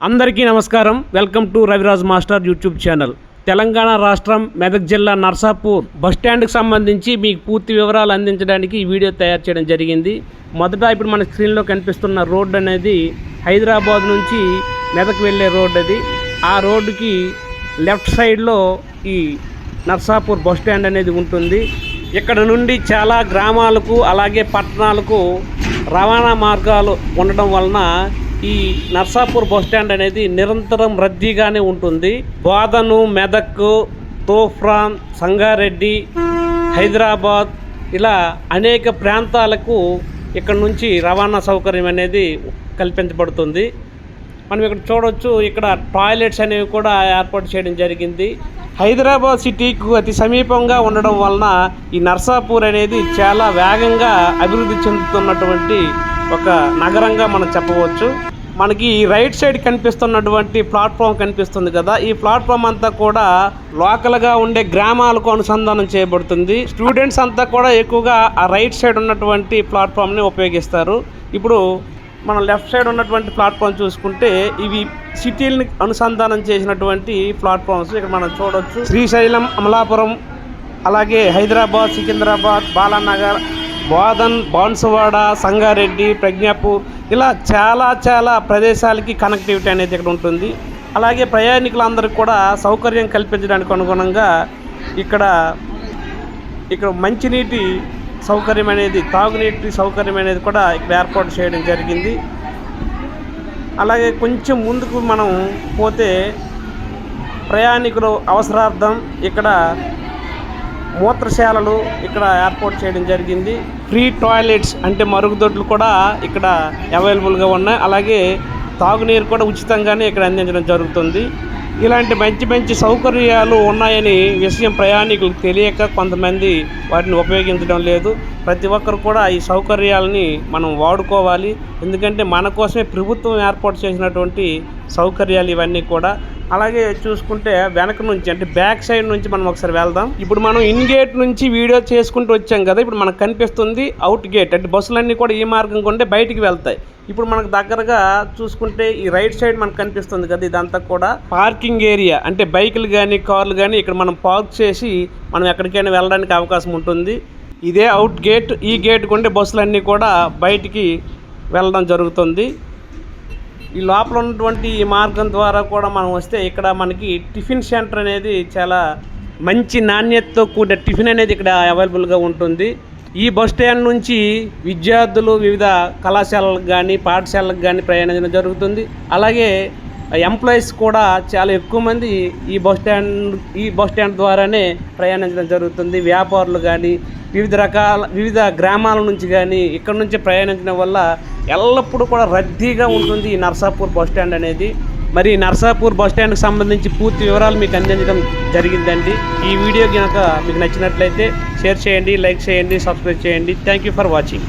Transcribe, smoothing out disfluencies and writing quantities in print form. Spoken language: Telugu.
అందరికీ నమస్కారం. Welcome to Raviraj master YouTube channel. Telangana రాష్ట్రం మెదక్ జిల్లా నర్సాపూర్ బస్టాండ్కి సంబంధించి మీకు పూర్తి వివరాలు అందించడానికి ఈ వీడియో తయారు చేయడం జరిగింది. మొదట ఇప్పుడు మన స్క్రీన్లో కనిపిస్తున్న రోడ్డు అనేది హైదరాబాద్ నుంచి మెదక్ వెళ్ళే రోడ్డు. అది ఆ రోడ్డుకి లెఫ్ట్ సైడ్లో ఈ నర్సాపూర్ బస్టాండ్ అనేది ఉంటుంది. ఇక్కడ నుండి చాలా గ్రామాలకు అలాగే పట్టణాలకు రవాణా మార్గాలు ఉండడం వలన ఈ నర్సాపూర్ బస్టాండ్ అనేది నిరంతరం రద్దీగానే ఉంటుంది. బోధను, మెదక్, తూప్రాన్, సంగారెడ్డి, హైదరాబాద్ ఇలా అనేక ప్రాంతాలకు ఇక్కడ నుంచి రవాణా సౌకర్యం అనేది కల్పించబడుతుంది. మనం ఇక్కడ చూడవచ్చు, ఇక్కడ టాయిలెట్స్ అనేవి కూడా ఏర్పాటు చేయడం జరిగింది. హైదరాబాద్ సిటీకు అతి సమీపంగా ఉండడం వలన ఈ నర్సాపూర్ అనేది చాలా వేగంగా అభివృద్ధి చెందుతున్నటువంటి ఒక నగరంగా మనం చెప్పవచ్చు. మనకి రైట్ సైడ్ కనిపిస్తున్నటువంటి ప్లాట్ఫామ్ కనిపిస్తుంది కదా, ఈ ప్లాట్ఫామ్ అంతా కూడా లోకల్గా ఉండే గ్రామాలకు అనుసంధానం చేయబడుతుంది. స్టూడెంట్స్ అంతా కూడా ఎక్కువగా ఆ రైట్ సైడ్ ఉన్నటువంటి ప్లాట్ఫామ్ని ఉపయోగిస్తారు. ఇప్పుడు మనం లెఫ్ట్ సైడ్ ఉన్నటువంటి ప్లాట్ఫామ్ చూసుకుంటే ఇవి సిటీలని అనుసంధానం చేసినటువంటి ప్లాట్ఫామ్స్. ఇక్కడ మనం చూడవచ్చు శ్రీశైలం, అమలాపురం, అలాగే హైదరాబాద్, సికింద్రాబాద్, బాలానగర్, బోధన్, బాన్సువాడ, సంగారెడ్డి, ప్రజ్ఞాపూర్ ఇలా చాలా ప్రదేశాలకి కనెక్టివిటీ అనేది ఇక్కడ ఉంటుంది. అలాగే ప్రయాణికులందరికీ కూడా సౌకర్యం కల్పించడానికి అనుగుణంగా ఇక్కడ మంచినీటి సౌకర్యం అనేది, తాగునీటి సౌకర్యం అనేది కూడా ఇక్కడ ఏర్పాటు చేయడం జరిగింది. అలాగే కొంచెం ముందుకు మనం పోతే ప్రయాణికుల అవసరార్థం ఇక్కడ మూత్రశాలలు ఇక్కడ ఏర్పాటు చేయడం జరిగింది. ఫ్రీ టాయిలెట్స్ అంటే మరుగుదొడ్లు కూడా ఇక్కడ అవైలబుల్గా ఉన్నాయి. అలాగే తాగునీరు కూడా ఉచితంగానే ఇక్కడ అందించడం జరుగుతుంది. ఇలాంటి మంచి సౌకర్యాలు ఉన్నాయని విషయం ప్రయాణికులకు తెలియక కొంతమంది వాటిని ఉపయోగించడం లేదు. ప్రతి ఒక్కరు కూడా ఈ సౌకర్యాలని మనం వాడుకోవాలి. ఎందుకంటే మన కోసమే ప్రభుత్వం ఏర్పాటు చేసినటువంటి సౌకర్యాలు ఇవన్నీ కూడా. అలాగే చూసుకుంటే వెనక నుంచి అంటే బ్యాక్ సైడ్ నుంచి మనం ఒకసారి వెళ్దాం. ఇప్పుడు మనం ఇన్ గేట్ నుంచి వీడియో చేసుకుంటూ వచ్చాం కదా, ఇప్పుడు మనకు కనిపిస్తుంది అవుట్ గేట్. అంటే బస్సులన్నీ కూడా ఈ మార్గం కొంటే బయటికి వెళ్తాయి. ఇప్పుడు మనకు దగ్గరగా చూసుకుంటే ఈ రైట్ సైడ్ మనకు కనిపిస్తుంది కదా, ఇదంతా కూడా పార్కింగ్ ఏరియా. అంటే బైకులు కానీ కార్లు కానీ ఇక్కడ మనం పార్క్ చేసి మనం ఎక్కడికైనా వెళ్ళడానికి అవకాశం ఉంటుంది. ఇదే అవుట్ గేట్. ఈ గేట్ కొంటే బస్సులన్నీ కూడా బయటికి వెళ్ళడం జరుగుతుంది. ఈ లోపల ఉన్నటువంటి ఈ మార్గం ద్వారా కూడా మనం వస్తే ఇక్కడ మనకి టిఫిన్ సెంటర్ అనేది చాలా మంచి నాణ్యతతో కూడిన టిఫిన్ అనేది ఇక్కడ అవైలబుల్గా ఉంటుంది. ఈ బస్ స్టాండ్ నుంచి విద్యార్థులు వివిధ కళాశాలలకు కానీ పాఠశాలకు కానీ ప్రయాణించడం జరుగుతుంది. అలాగే ఎంప్లాయీస్ కూడా చాలా ఎక్కువ మంది ఈ బస్ స్టాండ్ ద్వారానే ప్రయాణించడం జరుగుతుంది. వ్యాపారులు కానీ వివిధ గ్రామాల నుంచి కానీ ఇక్కడ నుంచి ప్రయాణించడం వల్ల ఎల్లప్పుడూ కూడా రద్దీగా ఉంటుంది ఈ నర్సాపూర్ బస్ స్టాండ్ అనేది. మరి నర్సాపూర్ బస్ స్టాండ్కి సంబంధించి పూర్తి వివరాలు మీకు అందించడం జరిగిందండి. ఈ వీడియో కనుక మీకు నచ్చినట్లయితే షేర్ చేయండి, లైక్ చేయండి, సబ్స్క్రైబ్ చేయండి. Thank you for watching.